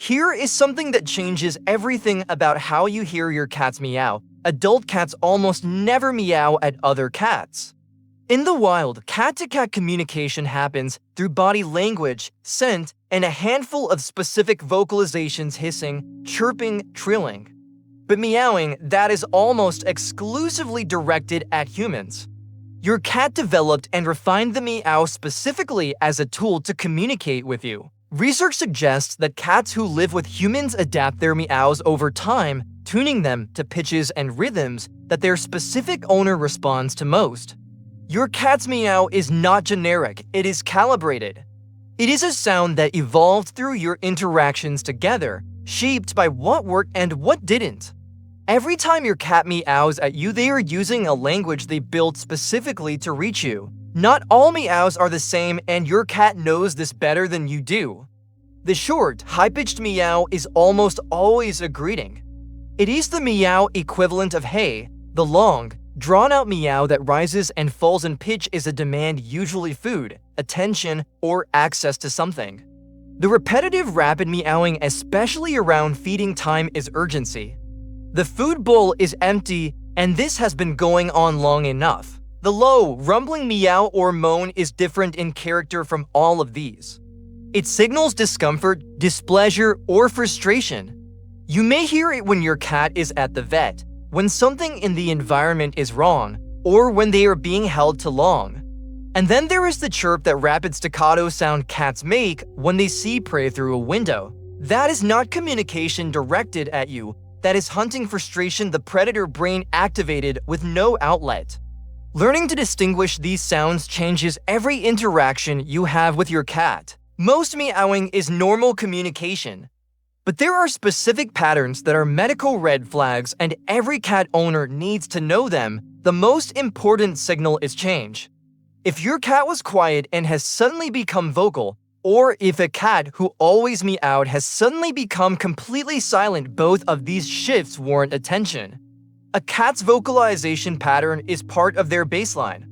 Here is something that changes everything about how you hear your cat's meow. Adult cats almost never meow at other cats. In the wild, cat-to-cat communication happens through body language, scent, and a handful of specific vocalizations: hissing, chirping, trilling. But meowing, that is almost exclusively directed at humans. Your cat developed and refined the meow specifically as a tool to communicate with you. Research suggests that cats who live with humans adapt their meows over time, tuning them to pitches and rhythms that their specific owner responds to most. Your cat's meow is not generic, it is calibrated. It is a sound that evolved through your interactions together, shaped by what worked and what didn't. Every time your cat meows at you, they are using a language they built specifically to reach you. Not all meows are the same, and your cat knows this better than you do. The short, high-pitched meow is almost always a greeting. It is the meow equivalent of hey. The long, drawn-out meow that rises and falls in pitch is a demand, usually food, attention, or access to something. The repetitive, rapid meowing, especially around feeding time, is urgency. The food bowl is empty, and this has been going on long enough. The low, rumbling meow or moan is different in character from all of these. It signals discomfort, displeasure, or frustration. You may hear it when your cat is at the vet, when something in the environment is wrong, or when they are being held too long. And then there is the chirp, that rapid staccato sound cats make when they see prey through a window. That is not communication directed at you. That is hunting frustration, the predator brain activated with no outlet. Learning to distinguish these sounds changes every interaction you have with your cat. Most meowing is normal communication. But there are specific patterns that are medical red flags, and every cat owner needs to know them. The most important signal is change. If your cat was quiet and has suddenly become vocal, or if a cat who always meowed has suddenly become completely silent, both of these shifts warrant attention. A cat's vocalization pattern is part of their baseline.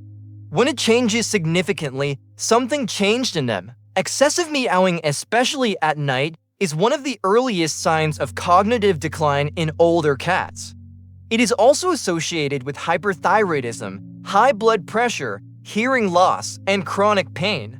When it changes significantly, something changed in them. Excessive meowing, especially at night, is one of the earliest signs of cognitive decline in older cats. It is also associated with hyperthyroidism, high blood pressure, hearing loss, and chronic pain.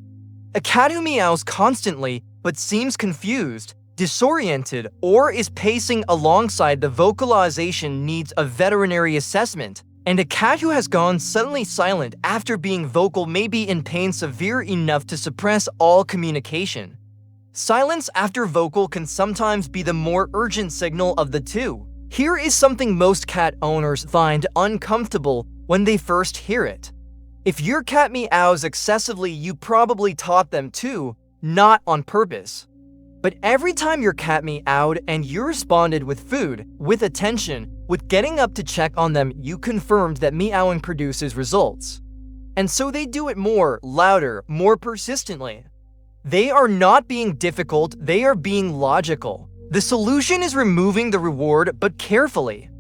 A cat who meows constantly but seems confused, disoriented, or is pacing alongside the vocalization needs a veterinary assessment, and a cat who has gone suddenly silent after being vocal may be in pain severe enough to suppress all communication. Silence after vocal can sometimes be the more urgent signal of the two. Here is something most cat owners find uncomfortable when they first hear it. If your cat meows excessively, you probably taught them to, not on purpose. But every time your cat meowed and you responded with food, with attention, with getting up to check on them, you confirmed that meowing produces results. And so they do it more, louder, more persistently. They are not being difficult, they are being logical. The solution is removing the reward, but carefully.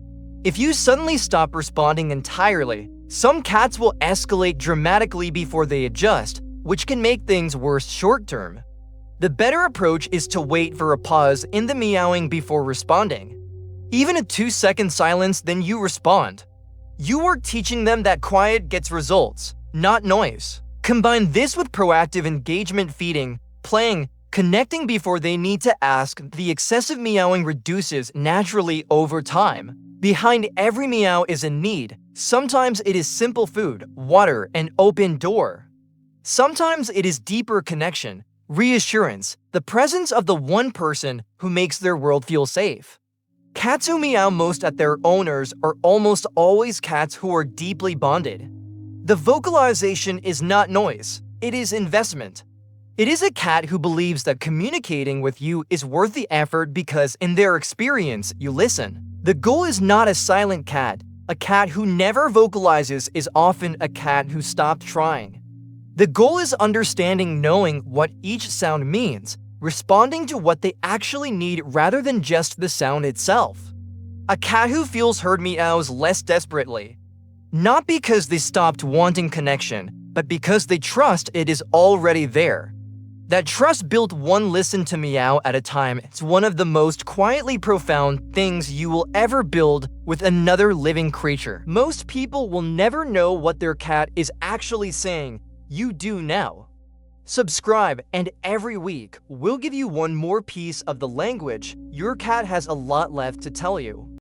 If you suddenly stop responding entirely, some cats will escalate dramatically before they adjust, which can make things worse short-term. The better approach is to wait for a pause in the meowing before responding. Even a 2-second silence, then you respond. You are teaching them that quiet gets results, not noise. Combine this with proactive engagement, feeding, playing, connecting before they need to ask. The excessive meowing reduces naturally over time. Behind every meow is a need. Sometimes it is simple food, water, an open door. Sometimes it is deeper connection, reassurance, the presence of the one person who makes their world feel safe. Cats who meow most at their owners are almost always cats who are deeply bonded. The vocalization is not noise, it is investment. It is a cat who believes that communicating with you is worth the effort because, in their experience, you listen. The goal is not a silent cat. A cat who never vocalizes is often a cat who stopped trying. The goal is understanding, knowing what each sound means, responding to what they actually need rather than just the sound itself. A cat who feels heard meows less desperately. Not because they stopped wanting connection, but because they trust it is already there. That trust built one listen to meow at a time. It's one of the most quietly profound things you will ever build with another living creature. Most people will never know what their cat is actually saying. You do now. Subscribe, and every week, we'll give you one more piece of the language your cat has a lot left to tell you.